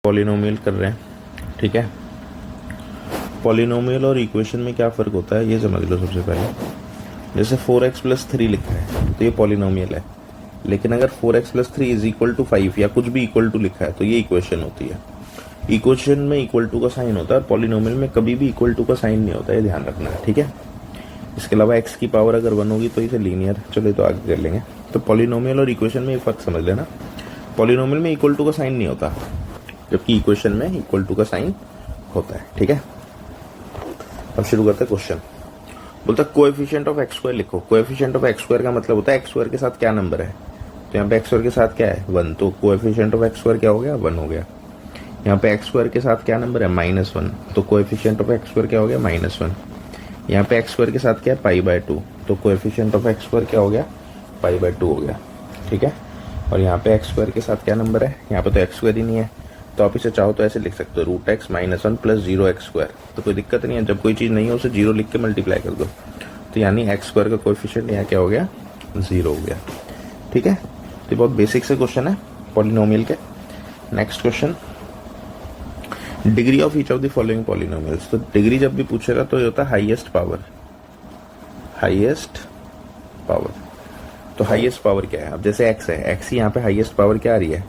Polynomial कर रहे हैं, ठीक है। पॉलिनोमियल और इक्वेशन में क्या फ़र्क होता है ये समझ लो सबसे पहले। जैसे 4x + 3 लिखा है तो ये पॉलिनोमियल है, लेकिन अगर 4x + 3 = 5 या कुछ भी इक्वल टू लिखा है तो ये इक्वेशन होती है। इक्वेशन में इक्वल टू का साइन होता है, पॉलिनोमियल में कभी भी इक्वल टू का साइन नहीं होता, ये ध्यान रखना है, ठीक है। इसके अलावा x की पावर अगर 1 होगी तो इसे लीनियर, चलो तो आगे कर लेंगे। तो पॉलिनोमियल और इक्वेशन में एक फ़र्क समझ लेना, पॉलिनोमियल में इक्वल टू का साइन नहीं होता, जबकि इक्वेशन में इक्वल टू का साइन होता है, ठीक है। अब शुरू करते हैं क्वेश्चन। बोलता है कोएफिशिएंट ऑफ x² लिखो। कोएफिशिएंट ऑफ x² का मतलब होता है x² के साथ क्या नंबर है। तो यहाँ पे x² के साथ क्या है 1, तो कोएफिशिएंट ऑफ x² क्या हो गया 1 हो गया। यहाँ पे x² के साथ क्या नंबर है -1, तो कोएफिशिएंट ऑफ x² क्या हो गया -1। यहाँ पे x² के साथ क्या है π/2, तो कोएफिशिएंट ऑफ x² क्या हो गया π/2 हो गया, ठीक है। और यहाँ पे x² के साथ क्या नंबर है, यहाँ पे तो x² ही नहीं है, तो आप इसे चाहो तो ऐसे लिख सकते हो √x - 1 + 0x²। तो कोई दिक्कत नहीं है, जब कोई चीज़ नहीं है उसे 0 लिख के मल्टीप्लाई कर दो, तो यानी x² का कोएफिशिएंट यहाँ क्या हो गया 0 हो गया, ठीक है। तो बहुत बेसिक से क्वेश्चन है पॉलिनोमियल के। Next question, degree of each of the following polynomials. तो डिग्री जब भी पूछेगा तो ये होता है हाईएस्ट पावर। हाईएस्ट पावर, तो हाईएस्ट पावर क्या है, अब जैसे x है, x ही यहाँ पे हाईएस्ट पावर क्या आ रही है,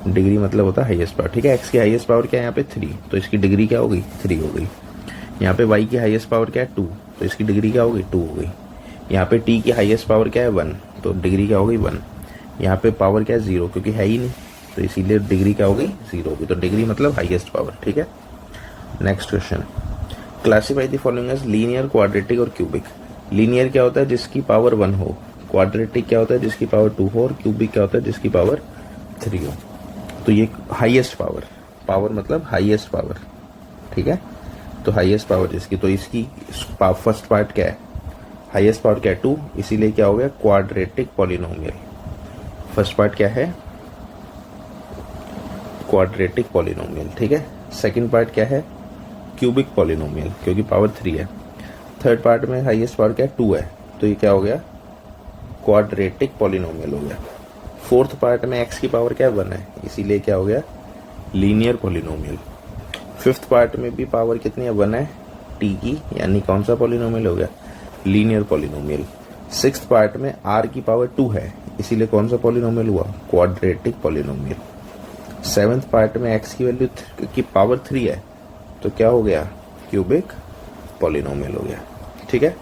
डिग्री मतलब होता है हाईएस्ट पावर, ठीक है। x की हाईएस्ट पावर क्या है यहाँ पे 3, तो इसकी डिग्री क्या हो गई 3 हो गई। यहाँ पे y की हाईएस्ट पावर क्या है 2, तो इसकी डिग्री क्या हो गई 2 हो गई। यहाँ पे t की हाईएस्ट पावर क्या है 1, तो डिग्री क्या हो गई 1। यहाँ पे पावर क्या है 0, क्योंकि है ही नहीं, तो इसीलिए डिग्री क्या हो गई 0 होगी। तो डिग्री मतलब हाईएस्ट पावर, ठीक है। Next question, classify the following as linear, quadratic और क्यूबिक। लीनियर क्या होता है जिसकी पावर 1 हो, क्वाड्रेटिक क्या होता है जिसकी पावर 2 हो, और क्यूबिक क्या होता है जिसकी पावर 3 हो। तो ये हाईएस्ट पावर, पावर मतलब हाईएस्ट पावर, ठीक है। तो हाईएस्ट पावर जिसकी, तो इसकी फर्स्ट पार्ट क्या है, हाईएस्ट पावर क्या है 2, इसीलिए क्या हो गया क्वाड्रेटिक पॉलिनोमियल। फर्स्ट पार्ट क्या है क्वाड्रेटिक पॉलिनोमियल, ठीक है। सेकंड पार्ट क्या है क्यूबिक पॉलिनोमियल, क्योंकि पावर 3 है। थर्ड पार्ट में हाईएस्ट पावर क्या है 2 है, तो ये क्या हो गया क्वाड्रेटिक पॉलिनोमियल हो गया। फोर्थ पार्ट में x की पावर क्या है 1 है, इसीलिए क्या हो गया लीनियर पॉलिनोमियल। फिफ्थ पार्ट में भी पावर कितनी है 1 है t की, यानी कौन सा पॉलिनोमियल हो गया लीनियर पॉलिनोमियल। सिक्स्थ पार्ट में r की पावर 2 है, इसीलिए कौन सा पॉलिनोमियल हुआ क्वाड्रेटिक पॉलिनोमियल। सेवेंथ पार्ट में x की वैल्यू की पावर 3 है, तो क्या हो गया क्यूबिक पॉलिनोमियल हो गया, ठीक है।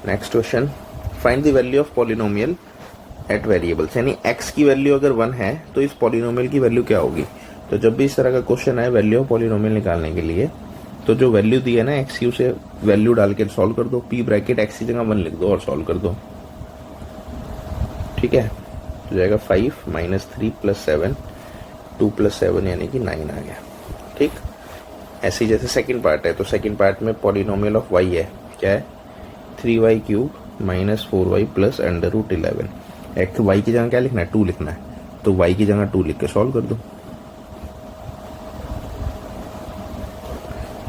Next question, find the value of polynomial at variables, यानी x की वैल्यू अगर 1 है तो इस पॉलिनोमियल की वैल्यू क्या होगी। तो जब भी इस तरह का क्वेश्चन है वैल्यू ऑफ पॉलिनोमियल निकालने के लिए, तो जो वैल्यू दी है ना x की, उसे वैल्यू डाल के सॉल्व कर दो, p ब्रैकेट x की जगह 1 लिख दो और सॉल्व कर दो, ठीक है। तो जाएगा 5 - 3 + 7, 2 + 7 यानी कि 9 आ गया, ठीक। ऐसे जैसे सेकंड पार्ट है, तो सेकंड पार्ट में पॉलिनोमियल ऑफ y है, क्या है 3y³ - 4y + √11। एक्स y की जगह क्या लिखना है 2 लिखना है, तो y की जगह 2 लिख के सॉल्व कर दो।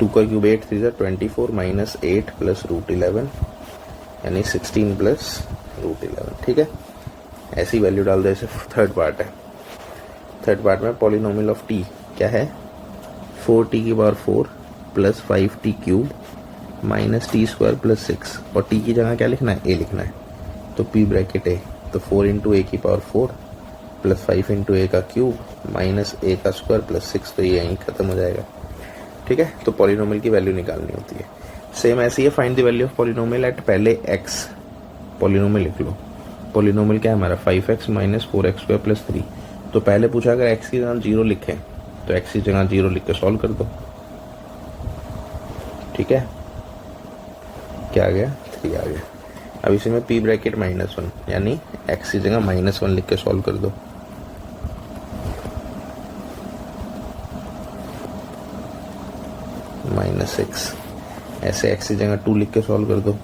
2 का क्यूब 8 3 24 - 8 + √11 यानी 16 + √11, ठीक है। ऐसी वैल्यू डाल दो। जैसे थर्ड पार्ट है, थर्ड पार्ट में पॉलिनोमियल ऑफ t क्या है 4t की पावर 4 + 5t³ - t² + 6, और t की जगह क्या लिखना है a लिखना है, तो p ब्रैकेट a, तो 4 × a की पावर 4 + 5 × a का क्यूब - a का स्क्वायर + 6, तो ये यहीं खत्म हो जाएगा, ठीक है। तो पॉलिनोमियल की वैल्यू निकालनी होती है। सेम ऐसे ही है, find the value of polynomial at पहले x, पॉलिनोमियल लिख लो। पॉलिनोमियल क्या है हमारा 5x - 4x² + 3, तो पहले पूछा अगर x की जगह 0 लिखें तो x की जगह 0 लिख के सॉल्व कर दो, ठीक है। क्या आ गया 3 आ गया। अब इसी में p ब्रैकेट -1 यानी x की जगह -1 लिख के सॉल्व कर दो, -6। ऐसे x की जगह 2 लिख के सॉल्व कर दो,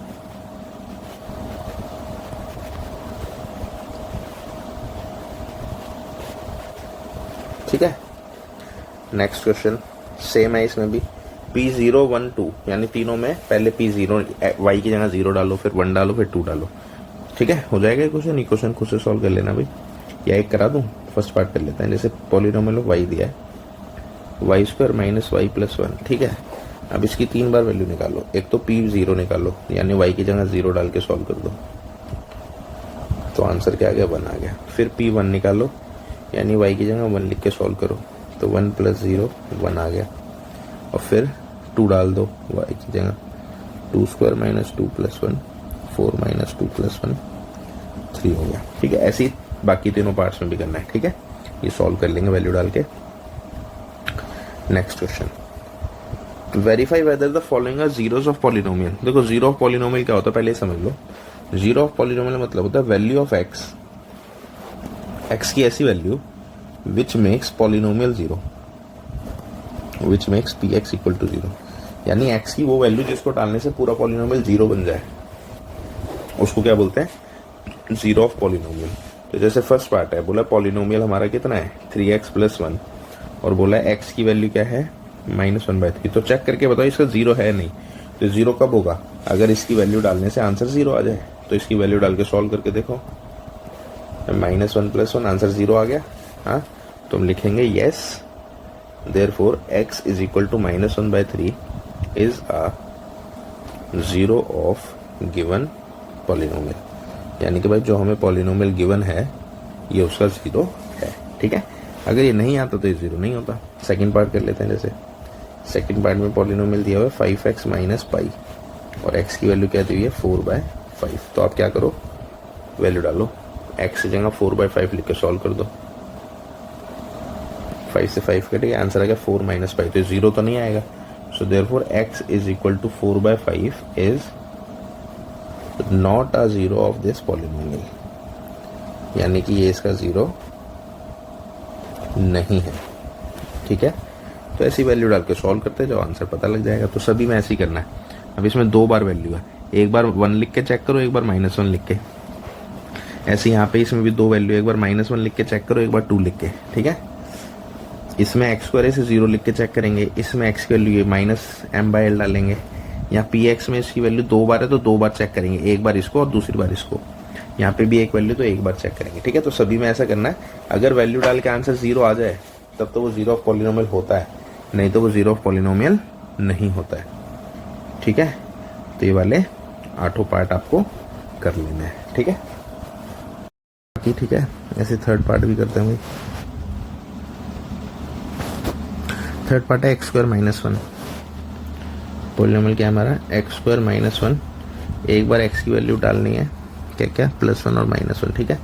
ठीक है। नेक्स्ट क्वेश्चन सेम है, इसमें भी P0 1 2 यानी तीनों में पहले P0 y की जगह 0 डालो, फिर 1 डालो, फिर 2 डालो, ठीक है। हो जाएगा क्वेश्चन, इक्वेशन खुद से सॉल्व कर लेना भाई, या एक करा दूं फर्स्ट पार्ट कर लेते हैं। जैसे पॉलिनोमियल ऑफ y दिया है Y square minus Y plus one, ठीक है। अब इसकी 3 बार वैल्यू निकालो। एक तो p 0 निकालो, यानी y की जगह 0 डाल के सॉल्व कर दो, तो आंसर क्या आ गया 1 आ गया। फिर p 1 निकालो, यानी y की जगह 1 लिख के सॉल्व करो, तो 1 प्लस 0 1 आ गया। और फिर 2 डाल दो y की जगह, 2 square minus 2 plus 1 4 minus 2 plus 1 3 हो गया, ठीक है। ऐसे ही बाकी तीनों पार्ट्स में भी करना है, ठीक है। ये सॉल्व कर लेंगे वैल्यू डाल के। Next question, verify whether the following are zeros of polynomial. देखो जीरो ऑफ पॉलिनोमियल क्या होता है पहले समझ लो। जीरो ऑफ पॉलिनोमियल मतलब होता है वैल्यू ऑफ एक्स की ऐसी value which makes polynomial zero, which makes P X equal to zero, यानी एक्स की वो वैल्यू जिसको डालने से पूरा पॉलिनोमियल जीरो बन जाए, उसको क्या बोलते हैं जीरो ऑफ पॉलिनोमियल। तो जैसे फर्स्ट पार्ट है, बोला पॉलिनोमियल हमारा कितना है 3x प्लस 1, और बोला x की वैल्यू क्या है -1/3। तो चेक करके बताओ इसका जीरो है नहीं, तो जीरो कब होगा अगर इसकी वैल्यू डालने से आंसर जीरो आ जाए। तो इसकी वैल्यू डाल के सॉल्व करके देखो, -1 प्लस 1 आंसर जीरो आ गया। हाँ, तो हम लिखेंगे yes therefore x is equal to -1/3 is a zero of given polynomial, यानी कि भाई जो हमें पॉलिनोमियल गिवन है ये उसका जीरो है, ठीक है। अगर ये नहीं आता तो ये जीरो नहीं होता। सेकंड पार्ट कर लेते हैं। जैसे सेकंड पार्ट में पॉलिनोमियल दिया हुआ है 5x माइनस पाई, और x की वैल्यू क्या दी हुई है 4/5। तो आप क्या करो वैल्यू डालो, x की जगह 4/5 लिख के सॉल्व कर दो। 5 से 5 कटे आंसर आ गया 4 माइनस पाई, तो जीरो तो नहीं आएगा। So therefore x is equal to 4/5 is not a zero of this polynomial, यानी कि ये इसका जीरो नहीं है, ठीक है। तो ऐसी वैल्यू डाल के सॉल्व करते जाओ, आंसर पता लग जाएगा। तो सभी में ऐसे ही करना है। अब इसमें 2 बार वैल्यू है, एक बार 1 लिख के चेक करो, एक बार -1 लिख के। ऐसे यहाँ पे इसमें भी 2 वैल्यू, एक बार -1 लिख के चेक करो, एक बार 2 लिख के, ठीक है। इसमें x स्क्वायर से 0 लिख के चेक करेंगे, इसमें x की वैल्यू ये -m/l डालेंगे। यहाँ px में इसकी वैल्यू 2 बार है तो 2 बार चेक करेंगे, एक बार इसको और दूसरी बार इसको। यहाँ पे भी एक वैल्यू तो एक बार चेक करेंगे, ठीक है। तो सभी में ऐसा करना है। अगर वैल्यू डाल के आंसर जीरो आ जाए तब तो वो जीरो ऑफ पॉलिनोमियल होता है, नहीं तो वो जीरो ऑफ पॉलिनोमियल नहीं होता है, ठीक है। तो ये वाले 8 पार्ट आपको कर लेना है, ठीक है। बाकी ठीक है, ऐसे थर्ड पार्ट भी करते हैं भाई। थर्ड पार्ट है x स्क्वायर माइनस 1। पॉलिनोमियल क्या है हमारा x स्क्वायर माइनस 1। एक बार x की वैल्यू डालनी है क्या क्या +1 और -1, ठीक है।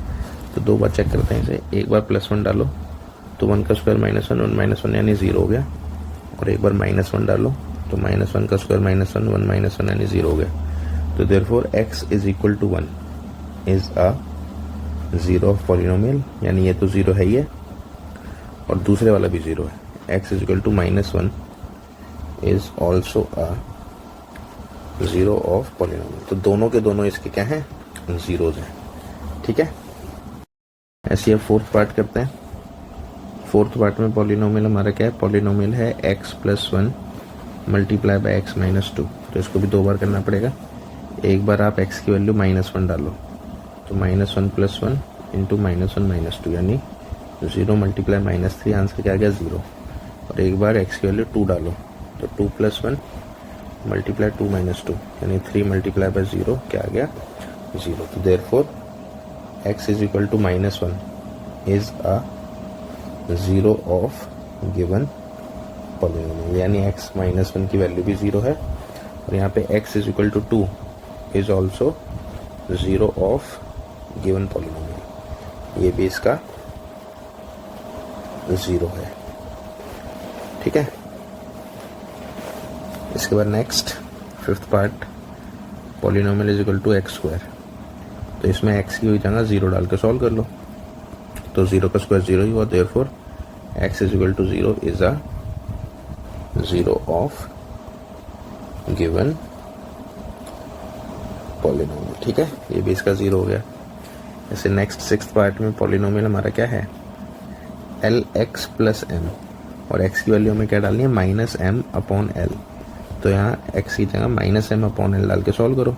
तो 2 बार चेक करते हैं इसे। एक बार +1 डालो तो 1 का स्क्वायर -1 1 यानी 0 हो गया, और एक बार -1 डालो तो -1 का स्क्वायर -1 1 यानी 0 हो गया। तो therefore x is equal to 1 is a zero of polynomial, यानी ये तो जीरो है ही है और दूसरे वाला भी जीरो है। x is equal to -1 is also a zero of polynomial. तो दोनों के दोनों इसके क्या हैं जीरोज हैं, ठीक है। ऐसे अब फोर्थ पार्ट करते हैं। फोर्थ पार्ट में पॉलिनोमियल हमारा क्या है, पॉलिनोमियल है x plus 1 multiply by x minus 2। तो इसको भी 2 बार करना पड़ेगा। एक बार आप x की वैल्यू -1 डालो तो -1 प्लस 1 इंटू -1 माइनस 2, यानी 0 मल्टीप्लाई -3, आंसर क्या आ गया 0। और एक बार x की वैल्यू 2 डालो तो 2 प्लस 1 मल्टीप्लाई 2 माइनस 2, यानी 3 मल्टीप्लाई बाय 0 क्या आ गया 0। तो therefore x is equal to -1 is a zero of given polynomial, यानी x -1 की वैल्यू भी 0 है, और यहाँ पे x is equal to 2 is also zero of given polynomial, ये भी इसका 0 है, ठीक है। इसके बाद next fifth part, polynomial is equal to x square. तो इसमें x की हुई जगह 0 डाल के सॉल्व कर लो, तो 0 का स्क्वायर 0 ही हुआ। Therefore x is equal to 0 is a zero of given polynomial, ठीक है। ये भी इसका 0 हो गया। ऐसे नेक्स्ट सिक्स्थ पार्ट में पॉलिनोमियल हमारा क्या है lx प्लस m, और x की वैल्यू हमें क्या डालनी है -m/l। तो यहाँ x की जगह -m/l डाल के सॉल्व करो।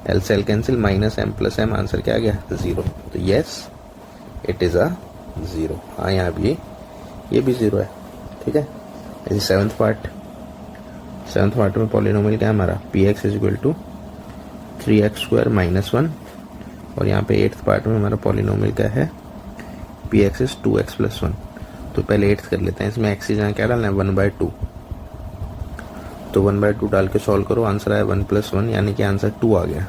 l से l cancel, -m plus m, answer क्या आ गया 0। तो यस इट इज अ 0। हाँ यहाँ भी ये भी 0 है, ठीक है। ऐसे सेवन्थ पार्ट में पॉलिनोमियल क्या है हमारा, P X is equal to 3x² - 1, और यहाँ पे एट्थ पार्ट में हमारा पॉलिनोमियल क्या है, पी एक्स इज 2x + 1। तो पहले एट्थ कर लेते हैं, इसमें एक्स की जगह क्या डालना है, 1/2। तो 1/2 डाल के सॉल्व करो, आंसर आया 1 + 1, यानी कि आंसर 2 आ गया।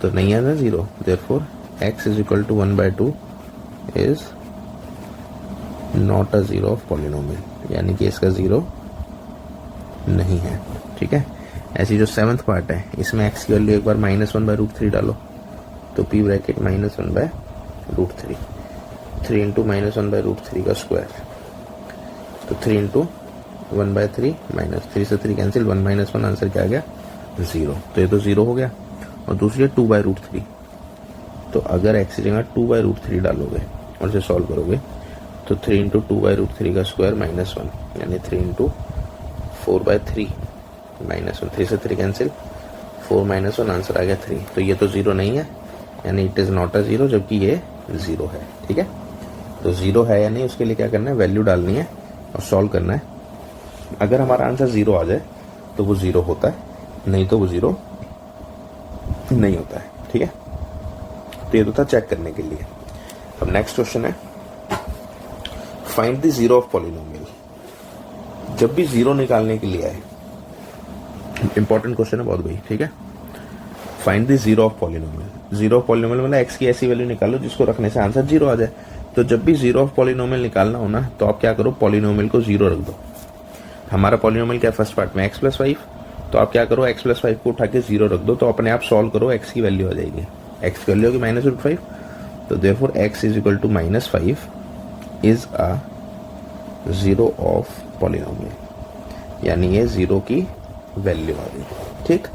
तो नहीं है ना 0, therefore x is equal to 1/2 is not a 0 of polynomial, यानी कि इसका 0 नहीं है, ठीक है। ऐसी जो सेवन्थ पार्ट है, इसमें x की वैल्यू एक बार -1/√3 डालो, तो p ब्रैकेट -1/√3, 3 × -1/√3 का स्क्वायर, तो 3 × 1/3 -3 से 3 कैंसिल, 1 - 1 आंसर क्या आ गया, 0। तो ये तो 0 हो गया। और दूसरी है 2/√3, तो अगर x की जगह 2/√3 डालोगे और इसे सॉल्व करोगे तो 3 × 2/√3 का स्क्वायर -1, यानी 3 × 4/3 -1, 3 से 3 कैंसिल, 4 - 1 आंसर आ गया 3। तो ये तो 0 नहीं है, यानी इट इज़ नॉट अ 0, जबकि ये 0 है, ठीक है। तो 0 है या नहीं, उसके लिए क्या करना है, वैल्यू डालनी है और सॉल्व करना है। अगर हमारा आंसर 0 आ जाए तो वो 0 होता है, नहीं तो वो 0 नहीं होता है, ठीक है। तो ये तो था चेक करने के लिए। अब नेक्स्ट क्वेश्चन है, फाइंड द 0 ऑफ पॉलिनोमियल। जब भी 0 निकालने के लिए आए, इंपॉर्टेंट क्वेश्चन है बहुत भाई, ठीक है। Find the 0 of polynomial. 0 of polynomial मतलब एक्स की ऐसी वैल्यू निकालो जिसको रखने से आंसर 0 आ जाए। तो जब भी 0 ऑफ पॉलिनोमियल निकालना हो ना, तो आप क्या करो, पॉलिनोमियल को 0 रख दो। हमारा पॉलिनोमियल क्या, फर्स्ट पार्ट में x + 5, तो आप क्या करो, x + 5 को उठा के 0 रख दो, तो अपने आप सॉल्व करो, x की वैल्यू आ जाएगी। x की वैल्यू होगी -√5, तो therefore x is equal to -5 is a 0 of polynomial, यानी ये 0 की वैल्यू आ गई, ठीक।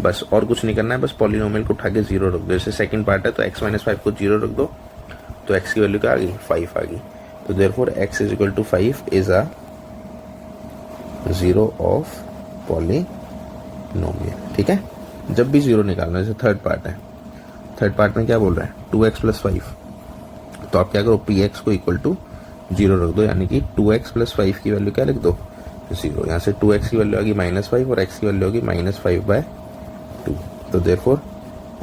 बस और कुछ नहीं करना है, बस पॉलिनोमियल को उठा के 0 रख दो। जैसे सेकंड पार्ट है तो x - 5 को 0 रख दो, तो x की वैल्यू क्या आ गई, 5 आ गई। तो therefore x is equal to 5 is a 0 of polynomial, ठीक है। जब भी 0 निकालना है, जैसे थर्ड पार्ट है, थर्ड पार्ट में क्या बोल रहा है, 2x + 5, तो आप क्या करो, px को इक्वल टू 0 रख दो, यानी कि 2x + 5 की वैल्यू क्या लिख दो, 0। यहाँ से 2x की वैल्यू आ गई -5 और x की वैल्यू होगी -5/2, तो therefore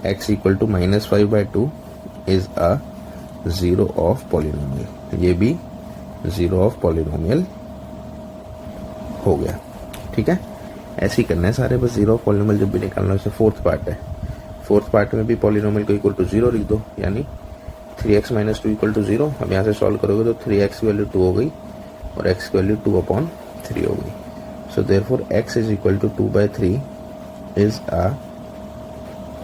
x equal to -5/2 is a 0 of polynomial. ये भी 0 ऑफ पॉलिनोमियल हो गया, ठीक है। ऐसे ही करना है सारे, बस 0 ऑफ पॉलिनोमियल जब भी निकालना है। जैसे फोर्थ पार्ट है, फोर्थ पार्ट में भी पॉलिनोमियल को इक्वल टू 0 लिख दो, यानी 3x - 2 इक्वल टू 0। अब यहाँ से सॉल्व करोगे तो 3x की वैल्यू 2 हो गई और x की वैल्यू 2/3 हो गई। So therefore x is equal to 2/3 is a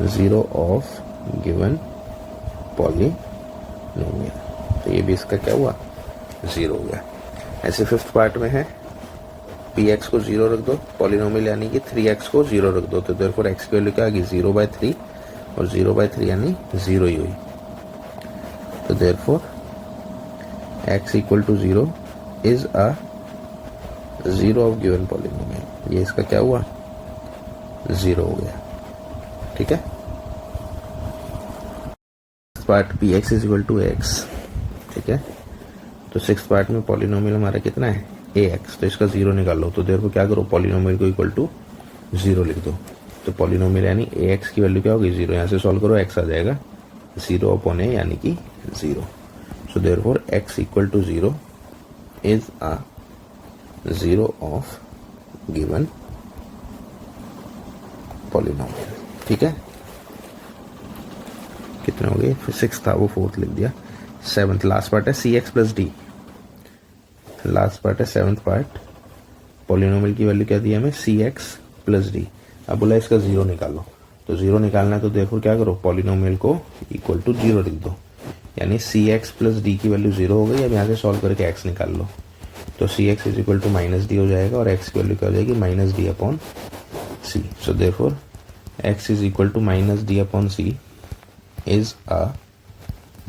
0 of given polynomial. तो ये भी इसका क्या हुआ, 0 हो गया। ऐसे फिफ्थ पार्ट में है, px को 0 रख दो, पॉलिनोमियल यानी कि 3x को 0 रख दो, तो देयरफॉर x की वैल्यू क्या आ गई, 0/3, और 0/3 यानी 0 ही हुई। तो therefore x equal to 0 is a 0 of given polynomial. ये इसका क्या हुआ, 0 हो गया, ठीक है। Part px is equal to x, ठीक है। तो सिक्स पार्ट में पॉलिनोमियल हमारा कितना है, ax, तो इसका 0 निकाल लो। तो देयरफॉर क्या करो, पॉलिनोमियल को इक्वल टू 0 लिख दो। तो पॉलिनोमियल यानी ax की वैल्यू क्या होगी, 0। यहाँ से सॉल्व करो, x आ जाएगा 0/a, यानी कि 0। So therefore x equal to 0 is a 0 of given polynomial, ठीक है। कितने हो गए, फिर 6 था वो 4th लिख दिया। 7th लास्ट पार्ट है cx + d, लास्ट पार्ट है 7th पार्ट। पॉलिनोमियल की वैल्यू क्या दी है हमें, cx + d। अब बोला इसका 0 निकालो, तो 0 निकालना है, तो देखो क्या करो, पॉलिनोमियल को इक्वल टू 0 लिख दो, यानी cx + d की वैल्यू 0 हो गई। अब यहाँ से सॉल्व करके x निकाल लो, तो cx is equal to -d हो जाएगा, और x की वैल्यू क्या हो जाएगी, -d/c। So therefore x is equal to -d/c is a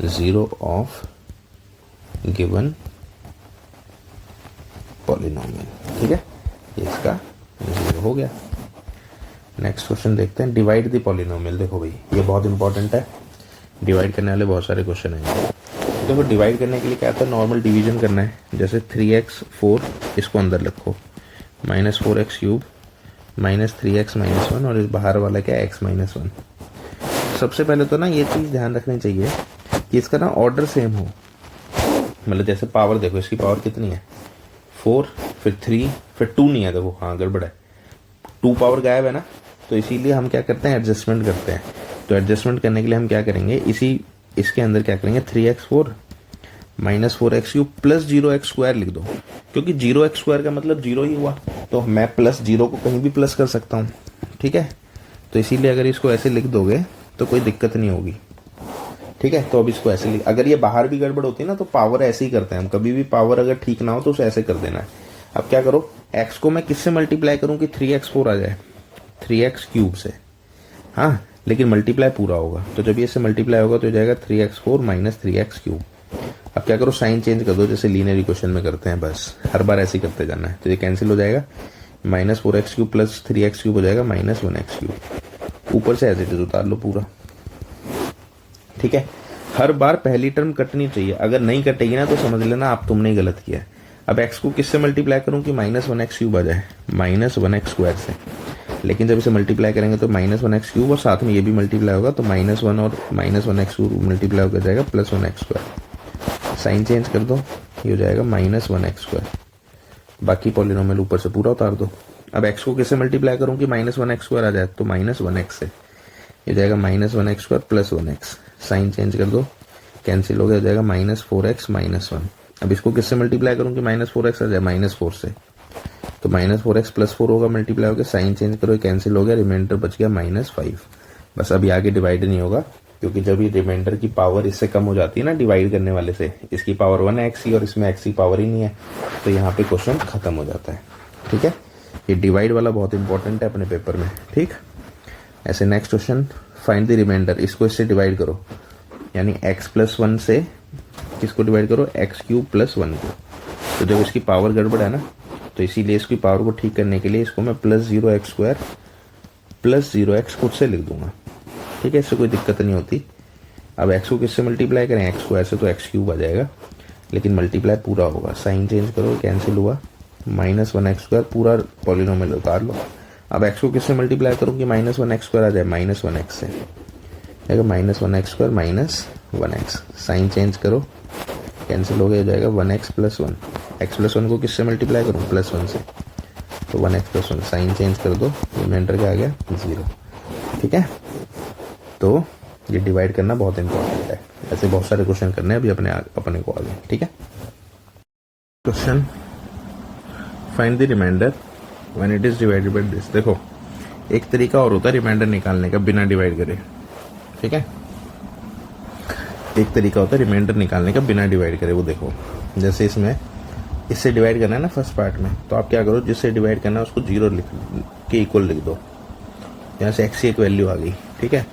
0 of given polynomial, ठीक है। ये इसका 0 हो गया। नेक्स्ट क्वेश्चन देखते हैं, डिवाइड द पॉलिनोमियल। देखो भाई ये बहुत इंपॉर्टेंट है, डिवाइड करने वाले बहुत सारे क्वेश्चन हैं। देखो डिवाइड करने के लिए क्या आता है, नॉर्मल डिवीजन करना है। जैसे 3x 4 इसको अंदर रखो, -4x³ -3x-1 और इस बाहर वाला क्या है x-1। सबसे पहले तो ना ये चीज़ ध्यान रखनी चाहिए कि इसका ना ऑर्डर सेम हो। मतलब जैसे पावर देखो, इसकी पावर कितनी है 4, फिर 3, फिर 2 नहीं है, देखो हाँ गड़बड़ है, 2 पावर गायब है ना। तो इसीलिए हम क्या करते हैं, एडजस्टमेंट करते हैं। तो एडजस्टमेंट करने के लिए हम क्या करेंगे, इसके अंदर क्या करेंगे, 3x4 -4x³ प्लस 0x² लिख दो, क्योंकि 0x² का मतलब 0 ही हुआ, तो मैं प्लस 0 को कहीं भी प्लस कर सकता हूँ। ठीक है, तो इसीलिए अगर इसको ऐसे लिख दोगे तो कोई दिक्कत नहीं होगी। ठीक है, तो अब इसको ऐसे लिख, अगर ये बाहर भी गड़बड़ होती है ना तो पावर ऐसे ही करते हैं हम, कभी भी पावर अगर ठीक ना हो तो उसे ऐसे कर देना है। अब क्या करो, x को मैं किससे मल्टीप्लाई करूं कि 3x4 आ जाए, 3x³ से। हाँ, लेकिन मल्टीप्लाई पूरा होगा, तो जब ये से मल्टीप्लाई होगा तो हो जाएगा 3x4 -3x³। अब क्या करो, साइन चेंज कर दो, जैसे लीनियर इक्वेशन में करते हैं, बस हर बार ऐसे ही करते जाना है। तो ये कैंसिल हो जाएगा, -4x³ प्लस 3x³ हो जाएगा -1x³। ऊपर से एज इट इज उतार लो पूरा। ठीक है, हर बार पहली टर्म कटनी चाहिए, अगर नहीं कटेगी ना तो समझ लेना आप तुमने ही गलत किया है। अब x को किससे मल्टीप्लाई करूं कि -1x³ आ जाए, -1x² से। लेकिन जब इसे मल्टीप्लाई करेंगे तो -1x³ और साथ में ये भी मल्टीप्लाई होगा, तो -1 और -1x³ मल्टीप्लाई होकर जाएगा +1x²। साइन चेंज कर दो, ये हो जाएगा -1x²। बाकी पॉलिनोमियल ऊपर से पूरा उतार दो। अब x को किससे मल्टीप्लाई करूं कि -1x² आ जाए, तो -1x से, ये जाएगा -1x² + 1x। साइन चेंज कर दो, कैंसिल हो गया, हो जाएगा -4x -1। अब इसको किससे मल्टीप्लाई करूं कि -4x आ जाए, -4 से, तो -4x + 4 होगा मल्टीप्लाई होकर। साइन चेंज करो, कैंसिल हो गया, रिमाइंडर बच गया -5। बस अभी आगे डिवाइड नहीं होगा, क्योंकि जब ये रिमाइंडर की पावर इससे कम हो जाती है ना डिवाइड करने वाले से, इसकी पावर 1x ही और इसमें x की पावर ही नहीं है, तो यहाँ पे क्वेश्चन खत्म हो जाता है। ठीक है, ये डिवाइड वाला बहुत इंपॉर्टेंट है अपने पेपर में। ठीक, ऐसे next question, find the reminder, इसको इससे डिवाइड करो, यानी x + 1 से किसको डिवाइड करो, x³ + 1 को। तो जब इसकी पावर गड़बड़ है ना, तो इसीलिए इसकी पावर को ठीक करने के लिए इसको मैं +0x² + 0x खुद से लिख दूंगा। ठीक है, इससे कोई दिक्कत नहीं होती। अब x को किससे मल्टीप्लाई करें, x को ऐसे तो x³ आ जाएगा, लेकिन मल्टीप्लाई पूरा होगा। साइन चेंज करो, कैंसिल हुआ, -1x², पूरा पॉलिनोमियल उतार लो। अब x को किससे मल्टीप्लाई करूँ कि -1x² आ जाए, -1x से, जाएगा -1x² - 1x। साइन चेंज करो, कैंसिल हो गया, जाएगा 1x + 1। x + 1 को किससे मल्टीप्लाई करूँ, +1 से, तो 1x + 1। साइन चेंज कर दो, रिमाइंडर क्या आ गया, 0। ठीक है, तो ये डिवाइड करना बहुत इंपॉर्टेंट है। ऐसे बहुत सारे क्वेश्चन करने हैं अभी अपने को आगे। ठीक है, question, find the reminder when it is divided by this. देखो एक तरीका और होता है रिमाइंडर निकालने का बिना डिवाइड करे। ठीक है, एक तरीका होता है रिमाइंडर निकालने का बिना डिवाइड करे। वो देखो, जैसे इसमें इससे डिवाइड करना है ना फर्स्ट पार्ट में, तो आप क्या करो, जिससे डिवाइड करना है उसको 0 लिख के इक्वल लिख दो। यहाँ से x की एक वैल्यू आ गई। ठीक है,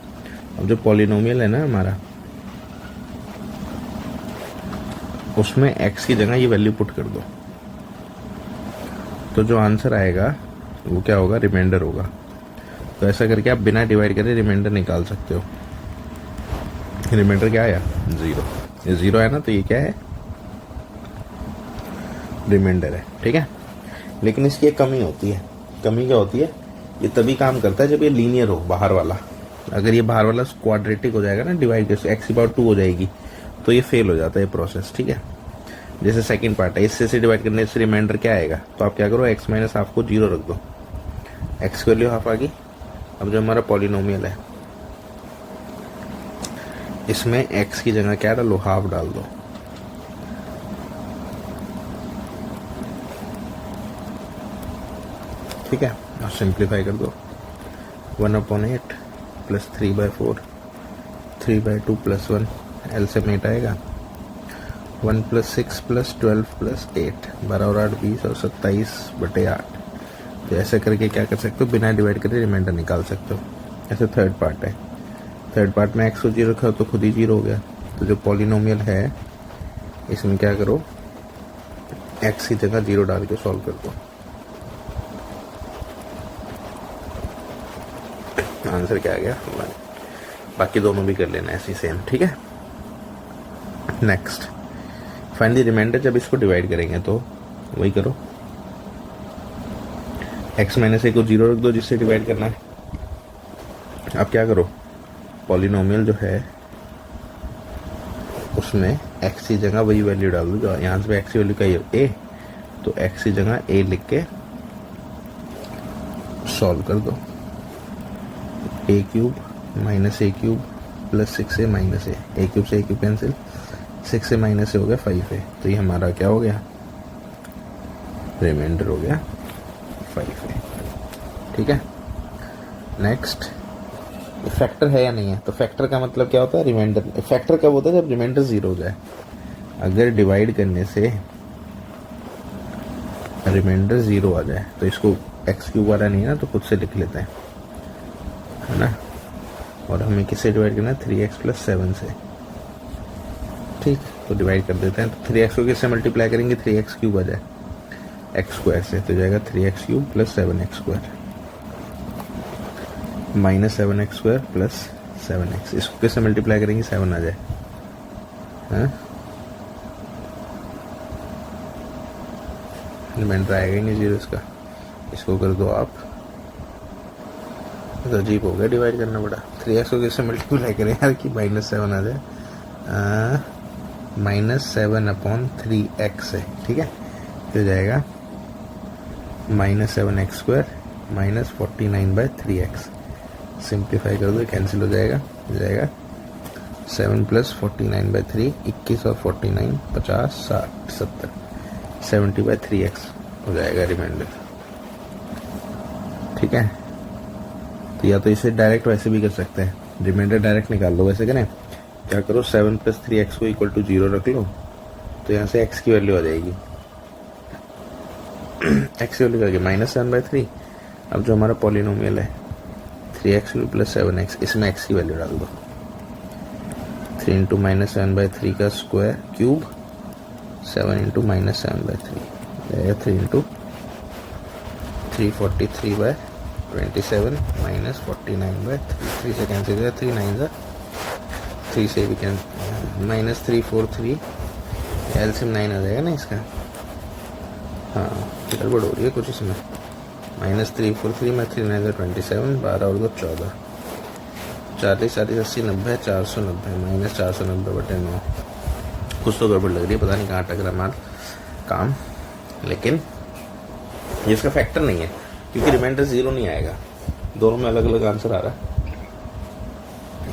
अब जो पॉलिनोमियल है ना हमारा, उसमें x की जगह ये वैल्यू पुट कर दो, तो जो आंसर आएगा वो क्या होगा, रिमाइंडर होगा। तो ऐसा करके आप बिना डिवाइड करे रिमाइंडर निकाल सकते हो। रिमाइंडर क्या आया, 0। ये 0 है ना, तो ये क्या है, रिमाइंडर है। ठीक है, लेकिन इसकी एक कमी होती है। कमी क्या होती है, ये तभी काम करता है जब ये लीनियर हो, बाहर वाला। अगर ये बाहर वाला क्वाड्रेटिक हो जाएगा ना, डिवाइड x/2 हो जाएगी, तो ये फेल हो जाता है प्रोसेस। ठीक है, जैसे सेकंड पार्ट है, इससे से डिवाइड करने से रिमाइंडर क्या आएगा, तो आप क्या करो, x - ½ को 0 रख दो, x की वैल्यू ½ आ गई। अब जो हमारा पॉलिनोमियल है, इसमें x की जगह क्या डालो, ½ डाल दो। ठीक है, और सिंप्लीफाई कर दो, 1/8 + 3/4, 3/2 + 1, एल से 8 आएगा, 1 + 6 + 12 + 8, 12 और 8 20 और 27/8। तो ऐसे करके क्या कर सकते हो, बिना डिवाइड करे रिमाइंडर निकाल सकते हो। ऐसे थर्ड पार्ट है, थर्ड पार्ट में x को 0 रखा तो खुद ही 0 हो गया। तो जो पॉलिनोमियल है इसमें क्या करो, x की जगह 0 डाल के सॉल्व कर दो, आंसर क्या आ गया, 1। बाकी दोनों भी कर लेना ऐसी सेम। ठीक है, नेक्स्ट फाइंड द रिमाइंडर। जब इसको डिवाइड करेंगे तो वही करो, x माइनस ए को 0 रख दो जिससे डिवाइड करना है। अब क्या करो, पॉलिनोमियल जो है उसमें x की जगह वही वैल्यू डाल दो, यहाँ से x की वैल्यू का a, तो x की जगह a लिख के सॉल्व कर दो। a cube minus a cube plus 6a minus a cube से a cube cancel, 6a minus a हो गया 5a, तो ये हमारा क्या हो गया, रिमाइंडर हो गया 5a। ठीक है। नेक्स्ट, फैक्टर है या नहीं है, तो फैक्टर का मतलब क्या होता है, रिमाइंडर। फैक्टर कब होता है, जब रिमाइंडर 0 हो जाए। अगर डिवाइड करने से रिमाइंडर 0 आ जाए तो इसको एक्स क्यूब वाला नहीं है ना, तो खुद से लिख लेते हैं, है ना। और हमें किससे डिवाइड करना है, 3x प्लस 7 से। ठीक, तो डिवाइड कर देते हैं। तो 3x को किससे मल्टीप्लाई करेंगे, 3x क्यूब आ जाए एक्स स्क्वायर से, तो जाएगा 3x cube plus 7x square minus 7x square plus 7x। इसको किससे मल्टीप्लाई करेंगे, 7 आ जाए, हाँ रिमाइंडर आएगा ही नहीं 0 इसका। इसको कर दो आप, तो अजीब हो गया डिवाइड करना पड़ा। 3x को किससे मल्टीप्लाई करें यार कि माइनस 7 आ जाए, माइनस 7/3x है। ठीक है, तो जाएगा minus 7x square minus 49/3x। Simplify कर दो, कैंसिल हो जाएगा, 7 प्लस 49/3 21 और 49 50 60 70 70/3x हो जाएगा रिमाइंडर। ठीक है, तो या तो इसे डायरेक्ट वैसे भी कर सकते हैं, रिमाइंडर डायरेक्ट निकाल लो। वैसे करें, क्या करो, 7 प्लस 3x को इक्वल टू 0 रख लो, तो यहाँ से x की वैल्यू आ जाएगी, x की वैल्यू आ गई -7/3। अब जो हमारा पॉलिनोमियल है 3x प्लस 7x, इसमें x की वैल्यू डाल दो। 3 इंटू -7/3 का स्क्वायर क्यूब 7 इंटू -7/3 जाएगा 3 इंटू 343/27 माइनस 49/3 से कैंसिल हो जाएगा, 3 9 3 से भी कैंसिल, माइनस 343 एलसीएम 9 आ जाएगा ना इसका। हाँ गड़बड़ हो रही है कुछ इसमें, -343 में 3 9 27 12 और 2 14 40 40 80 90 490 माइनस 490/9। कुछ तो गड़बड़ लग रही है, पता नहीं कहाँ अटक रहा माल काम। लेकिन ये इसका फैक्टर नहीं है क्योंकि रिमाइंडर 0 नहीं आएगा, दोनों में अलग अलग आंसर आ रहा है,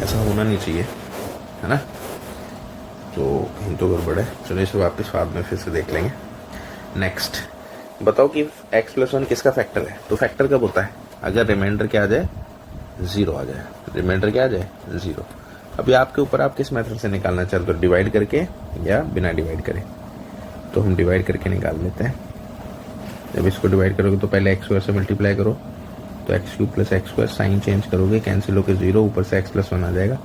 ऐसा होना नहीं चाहिए, है ना। तो कहीं तो गड़बड़ है। चलो इसे वापस बाद में फिर से देख लेंगे। नेक्स्ट, बताओ कि x प्लस 1 किसका फैक्टर है। तो फैक्टर कब होता है, अगर रिमाइंडर क्या आ जाए, 0 आ जाए। रिमाइंडर क्या आ जाए, 0। अभी आपके ऊपर आप किस मेथड से निकालना चाहते हो, डिवाइड करके या बिना डिवाइड करे। तो हम डिवाइड करके निकाल लेते हैं। जब इसको डिवाइड करोगे तो पहले x स्क्वायर से मल्टीप्लाई करो, तो x cube plus x square, sign change करोगे कैंसिल होकर 0, ऊपर से x प्लस 1 आ जाएगा।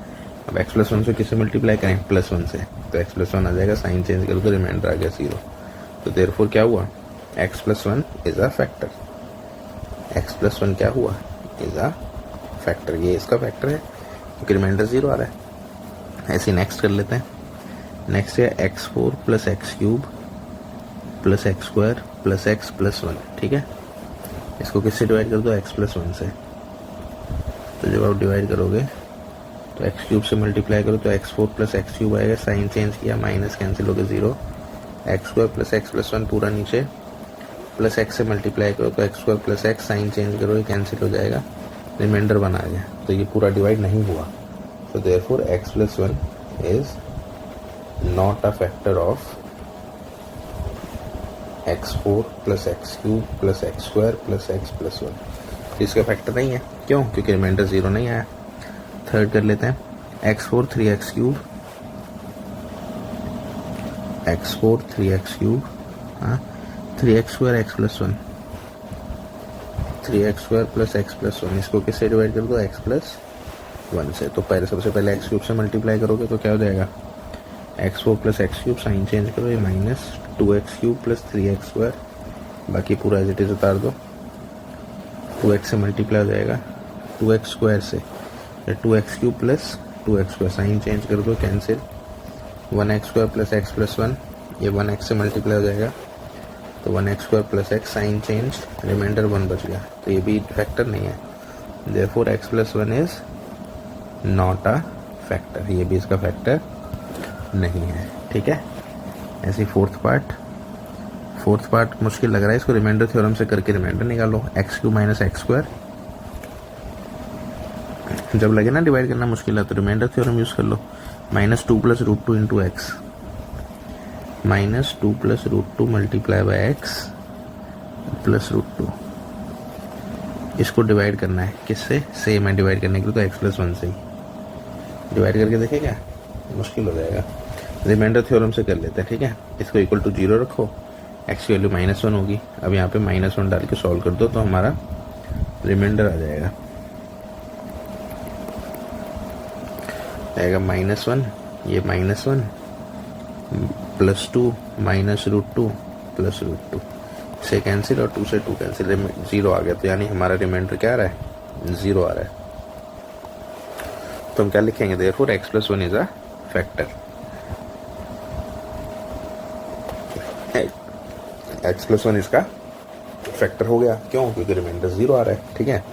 अब x प्लस 1 से किससे मल्टीप्लाई करें, प्लस 1 से, तो x प्लस 1 आ जाएगा, साइन चेंज करो तो रिमाइंडर आ गया 0। तो देयरफॉर क्या हुआ, x plus 1 is a factor. x plus 1 क्या हुआ, इज अ फैक्टर। ये इसका फैक्टर है क्योंकि रिमाइंडर 0 आ रहा है। ऐसे नेक्स्ट कर लेते हैं। नेक्स्ट है x4 plus x cube plus x square plus x plus 1। ठीक है, इसको किससे डिवाइड कर दो, x प्लस 1 से। तो जब आप डिवाइड करोगे तो एक्स क्यूब से मल्टीप्लाई करो तो x4 प्लस एक्स क्यूब आएगा, साइन चेंज किया, माइनस कैंसिल हो गया 0, x square plus x plus 1 पूरा नीचे, प्लस एक्स से मल्टीप्लाई करो तो x square plus x, sign change करो ये कैंसिल हो जाएगा, रिमाइंडर 1 आ गया। तो ये पूरा डिवाइड नहीं हुआ। तो therefore x plus 1 is not a factor of x4 plus x cube plus x square plus x plus 1। इसका फैक्टर नहीं है, क्यों, क्योंकि रिमाइंडर 0 नहीं आया। थर्ड कर लेते हैं, x4 3x cube, x4 3x cube, हाँ 3x square x plus 1, 3x square plus x plus 1। इसको किससे डिवाइड कर दो, x प्लस 1 से। तो पहले सबसे पहले x क्यूब से मल्टीप्लाई करोगे तो क्या हो जाएगा, x4 plus x cube, sign change करो ये minus 2x cube plus 3x square, बाकी पूरा एज इट इज उतार दो। 2x से मल्टीप्लाई हो जाएगा 2x स्क्वायर से, 2x cube plus 2x square, sign change कर दो cancel, 1x² plus x plus 1, ये 1x से मल्टीप्लाई हो जाएगा तो 1x² plus x, sign change, reminder 1 बच गया, तो ये भी फैक्टर नहीं है, therefore x plus 1 is not a factor, ये भी इसका फैक्टर नहीं है। ठीक है, ऐसी फोर्थ पार्ट मुश्किल लग रहा है, इसको रिमाइंडर थ्योरम से करके रिमाइंडर निकालो, x³ माइनस x², जब लगे ना डिवाइड करना मुश्किल है तो रिमाइंडर थ्योरम यूज कर लो, -2 plus √2 into x, -2 plus √2 multiply by x plus √2, इसको डिवाइड करना है किससे, सेम है डिवाइड करने के लिए तो x प्लस 1 से ही डिवाइड करके देखें, क्या मुश्किल हो जाएगा, रिमाइंडर थ्योरम से कर लेते हैं। ठीक है, इसको इक्वल टू 0 रखो, x की वैल्यू -1 होगी, अब यहाँ पे -1 डाल के सॉल्व कर दो तो हमारा रिमाइंडर आ जाएगा -1, ये -1 प्लस 2 माइनस √2 प्लस √2 से कैंसिल और 2 से 2 कैंसिल, 0 आ गया, तो यानी हमारा रिमाइंडर क्या आ रहा है, 0 आ रहा है। तो हम क्या लिखेंगे, therefore x plus 1 is a factor, x plus 1 इसका फैक्टर हो गया, क्यों, क्योंकि रिमाइंडर 0 आ रहा है। ठीक है,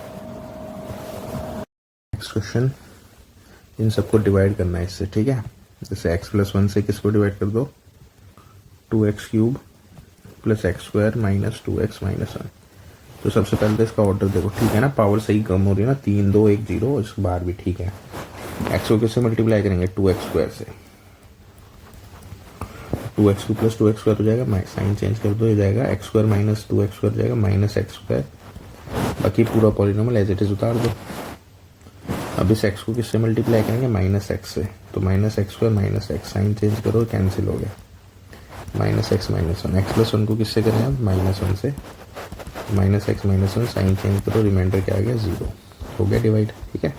नेक्स्ट क्वेश्चन, इन सबको डिवाइड करना है इससे। ठीक है, जैसे x प्लस 1 से किसको डिवाइड कर दो, 2x³ plus x² minus 2x minus 1, तो सबसे पहले तो इसका ऑर्डर देखो, ठीक है ना, पावर सही कम हो रही है ना, 3 2 1 0, इस बार भी ठीक है। x को किससे मल्टीप्लाई करेंगे, 2x² से, 2x³ प्लस 2x² हो जाएगा, साइन चेंज कर दो, ये जाएगा x² माइनस 2x² हो जाएगा माइनस x², बाकी पूरा पॉलिनोमियल एज इट इज उतार दो। अब इस x को किससे मल्टीप्लाई करेंगे, -x से, तो -x² minus x, sign change करो, कैंसिल हो गया, -x माइनस 1, x प्लस 1 को किससे करें अब, -1 से, -x माइनस 1, साइन चेंज करो, रिमाइंडर क्या आ गया, 0 हो गया डिवाइड। ठीक है,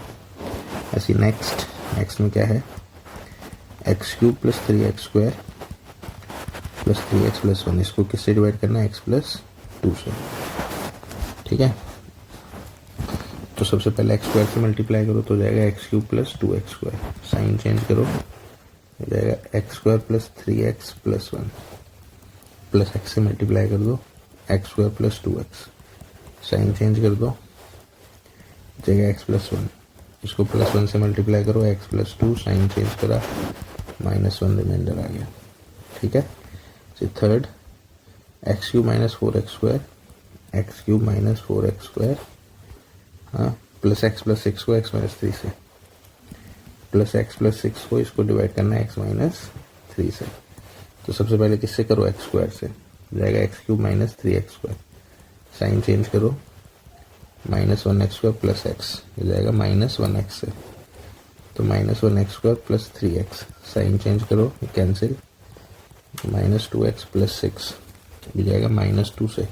ऐसी नेक्स्ट में क्या है, x³ plus 3x² plus 3x plus 1, इसको किससे डिवाइड करना है, x प्लस 2 से। ठीक है, तो सबसे पहले x² से मल्टीप्लाई करो तो हो जाएगा x³ plus 2x², sign change करो, हो जाएगा x² plus 3x plus 1, plus x से मल्टीप्लाई कर दो, x² plus 2x, sign change कर दो, हो जाएगा x प्लस 1, इसको प्लस 1 से मल्टीप्लाई करो, x प्लस 2, साइन चेंज करा, -1 रिमाइंडर आ गया। ठीक है, third, x³ minus 4x², x³ minus 4x², हाँ, प्लस x प्लस 6 को x माइनस 3 से, प्लस x प्लस 6 को इसको डिवाइड करना है x माइनस 3 से, तो सबसे पहले किससे करो, x² से, जाएगा x³ minus 3x², sign change करो, -1x² प्लस x, ये जाएगा -1x से, तो -1x² plus 3x, sign change करो, कैंसिल, -2x प्लस 6, ये जाएगा -2 से,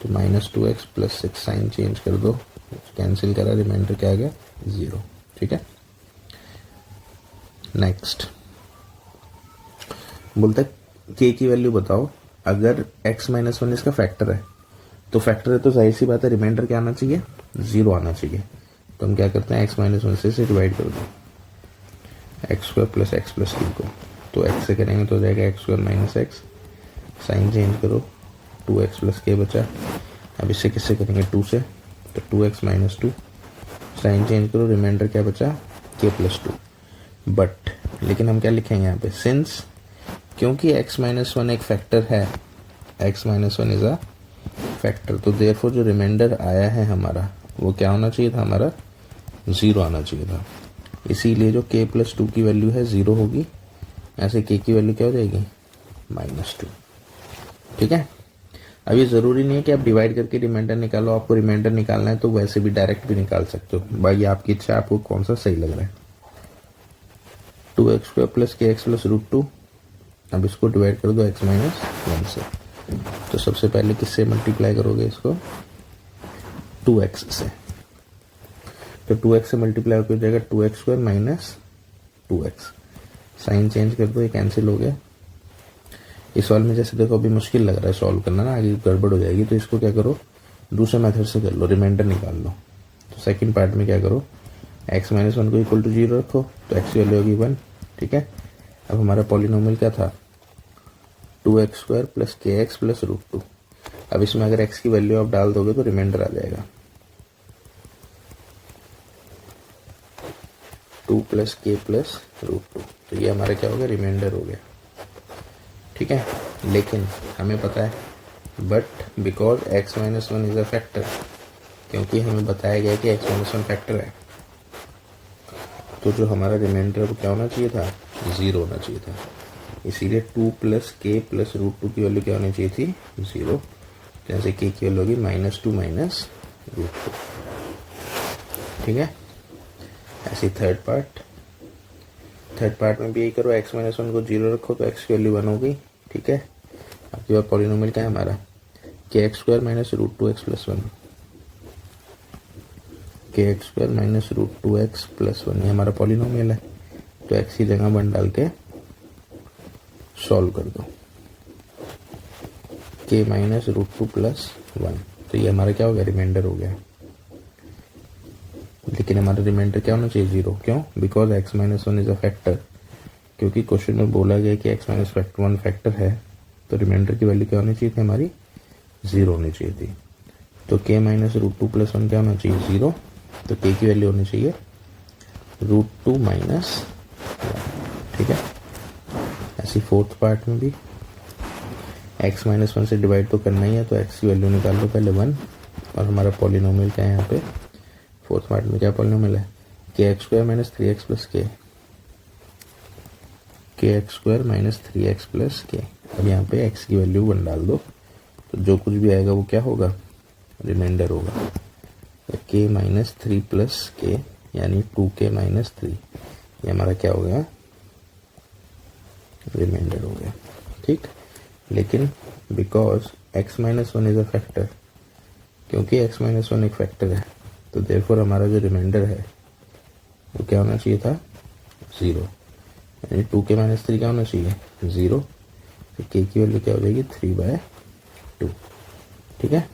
तो -2x प्लस 6, साइन चेंज कर दो, कैंसिल करा, रिमाइंडर क्या आ गया, 0। ठीक है, नेक्स्ट बोलता है k की वैल्यू बताओ, अगर x माइनस 1 इसका फैक्टर है, तो फैक्टर है तो जाहिर सी बात है रिमाइंडर क्या आना चाहिए, 0 आना चाहिए, तो हम क्या करते हैं, x माइनस 1 से डिवाइड कर दो, x² प्लस x प्लस 2 को, तो x से करेंगे तो हो जाएगा x² minus x, sign change करो, 2x प्लस k बचा, अब इससे किससे करेंगे, 2 से, तो 2x माइनस 2, साइन चेंज करो, रिमाइंडर क्या बचा, k प्लस 2, बट लेकिन हम क्या लिखेंगे यहाँ पे, सिंस, क्योंकि x माइनस 1 एक फैक्टर है, x minus 1 is a factor, तो देयरफॉर जो रिमाइंडर आया है हमारा वो क्या होना चाहिए था, हमारा 0 आना चाहिए था, इसीलिए जो k प्लस 2 की वैल्यू है 0 होगी, ऐसे k की वैल्यू क्या हो जाएगी, -2। ठीक है, अब ये ज़रूरी नहीं है कि आप डिवाइड करके रिमाइंडर निकालो, आपको रिमाइंडर निकालना है तो वैसे भी डायरेक्ट भी निकाल सकते हो, भाई आपकी इच्छा, आपको कौन सा सही लग रहा है। 2x² प्लस kx प्लस √2, अब इसको डिवाइड कर दो x माइनस 1 से, तो सबसे पहले किससे मल्टीप्लाई करोगे इसको, 2x से, तो 2x से मल्टीप्लाई हो जाएगा 2x² minus 2x, sign change कर दो, ये कैंसिल हो गया। इस सॉल्व में जैसे देखो अभी मुश्किल लग रहा है सॉल्व करना ना, आगे गड़बड़ हो जाएगी, तो इसको क्या करो, दूसरे मेथड से कर लो, रिमाइंडर निकाल लो। तो सेकंड पार्ट में क्या करो, x माइनस 1 को इक्वल टू 0 रखो, तो x की वैल्यू होगी 1, ठीक है, अब हमारा पॉलिनोमियल क्या था, 2x² प्लस kx प्लस √2। अब इसमें अगर x की वैल्यू आप डाल दोगे तो रिमाइंडर आ जाएगा 2 प्लस k प्लस √2। तो ये हमारा क्या हो गया, रिमाइंडर हो गया। ठीक है, लेकिन हमें पता है but because x minus 1 is a factor, क्योंकि हमें बताया गया कि x माइनस 1 फैक्टर है, तो जो हमारा रिमाइंडर वो क्या होना चाहिए था, 0 होना चाहिए था। इसीलिए 2 प्लस k प्लस √2 की वैल्यू क्या होनी चाहिए थी, 0। जैसे k की वैल्यू होगी -2 माइनस √2। ठीक है, ऐसे थर्ड पार्ट में भी यही करो, x माइनस 1 को 0 रखो तो x की वैल्यू 1 हो गई। ठीक है, आपके पास पॉलिनोमियल क्या है हमारा, kx² minus √2x plus 1, kx² minus √2x plus 1, ये हमारा पॉलिनोमियल है। तो x की जगह 1 डाल के सॉल्व कर दो, k माइनस √2 प्लस 1, तो ये हमारा क्या हो गया, रिमाइंडर हो गया। लेकिन हमारा रिमाइंडर क्या होना चाहिए, 0। क्यों, because x minus 1 is a factor, क्योंकि क्वेश्चन में बोला गया कि x माइनस 1 फैक्टर है, तो रिमाइंडर की वैल्यू क्या होनी चाहिए थी, हमारी 0 होनी चाहिए थी। तो k माइनस √2 प्लस 1 क्या होना चाहिए, 0। तो k की वैल्यू होनी चाहिए √2 माइनस 1। ठीक है, ऐसी फोर्थ पार्ट में भी x माइनस 1 से डिवाइड तो करना ही है, तो x की वैल्यू निकाल लो पहले 1, और हमारा पॉलिनोमियल क्या है यहाँ पे, फोर्थ पार्ट में क्या पॉलिनोमियल है, kx² minus 3x plus k, kx² minus 3x plus k। अब यहाँ पे x की वैल्यू 1 डाल दो, तो जो कुछ भी आएगा वो क्या होगा, रिमाइंडर होगा। तो k माइनस 3 प्लस k यानी 2k माइनस 3, ये हमारा क्या हो गया, रिमाइंडर हो गया। ठीक, लेकिन because x minus 1 is a factor, क्योंकि x माइनस 1 एक फैक्टर है, तो देयरफॉर हमारा जो रिमाइंडर है वो क्या होना चाहिए था, 0। यानी 2k माइनस 3 क्या होना चाहिए, 0। तो k की वैल्यू क्या हो जाएगी, 3/2। ठीक है।